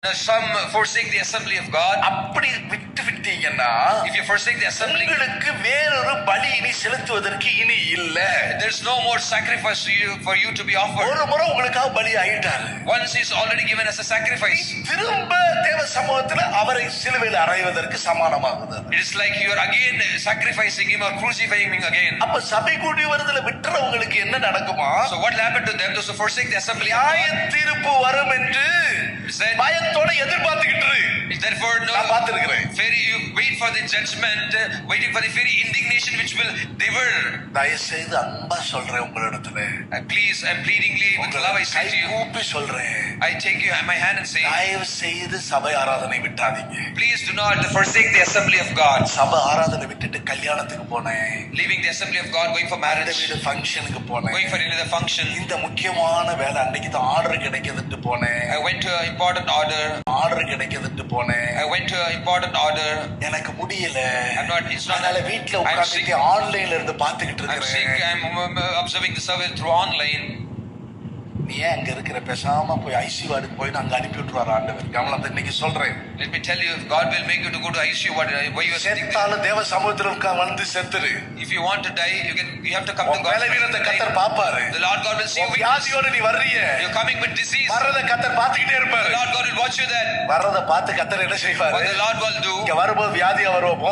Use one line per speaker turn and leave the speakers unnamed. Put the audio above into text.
Some forsake the assembly of God.
அப்படி விட்டு விட்டீங்கன்னா
If you forsake the assembly,
உங்களுக்கு வேறொரு பலி இனி செலுத்துவதற்கு இனி இல்ல.
there's no more sacrifice for you to be offered.
ஒரு முறை உங்களுக்காக பலி ஆயிட்டாரு.
Once he's already given us a sacrifice.
திரும்ப தேவ சமூகத்தில் அவரை சிலுவையில் அறைவதற்கு சமானமாகுது.
It is like you are again sacrificing him or crucifying him again.
அப்ப சபை கூடி வருதல விட்டுறவங்களுக்கு என்ன நடக்குமா?
So what will happen to them? Those who forsake the assembly of
நியாய
God,
தீர்ப்பு வரும் என்று
said,
பயத்தோட எதிர்பார்த்துக்கிட்டு
therefore no,
நான் பார்த்திருக்கிறேன்.
you wait for the judgment, waiting for the very indignation which will devour.
தயவு செய்து அன்பா சொல்றேன் உங்களிடத்துல.
Please, I'm pleadingly with love I say to you.
கூப்பி சொல்றேன்.
I take you my hand and say,
தயவு செய்து சபை ஆராதனை விட்டாதீங்க.
please do not forsake the assembly of God.
சபை ஆராதனை விட்டுட்டு கல்யாணத்துக்கு போனேன்.
Leaving the assembly of God, going for marriage,
வீடு ஃபங்க்ஷனுக்கு போனேன்.
going for another function.
இந்த முக்கியமான வேலை அன்னைக்கு தான் ஆர்டர் கிடைக்குதுன்னு போனேன்.
I went to an important order.
Order கிடைக்குதுன்னு போனேன்.
I went to an important order.
எனக்கு முடியல.
It's not.
அதனால வீட்ல உட்கார்ந்துட்டு ஆன்லைன்ல இருந்து பார்த்துக்கிட்டு
I'm sick.
இருக்கேன்.
I'm observing the service through online.
நீ ஏன் அங்க இருக்கிற பேசாம போய் ஐசியூ வார்டுக்கு போய் அங்க அனுப்பி விட்டுருவாரு ஆண்டவர். கமலம் இன்னைக்கு சொல்றேன்.
Let me tell you, if God will make you to go to ICU, why you are sitting there?
செத்தாலும் தேவ சமூகத்திற்கு வந்து செத்துரு.
If you want to die, you have to come to God.
பலவீனத்தை கர்த்தர் பாப்பாரு.
The Lord God will see you.
வியாதியோட நீ வர்றிய.
You're coming with disease.
வரத கர்த்தர் பார்த்துக்கிட்டே இருப்பாரு.
The Lord God will watch you then.
வரத பார்த்து கர்த்தர் என்ன செய்வாரு?
What the Lord will do.
இங்க வரும்போது வியாதியா வருவோம்.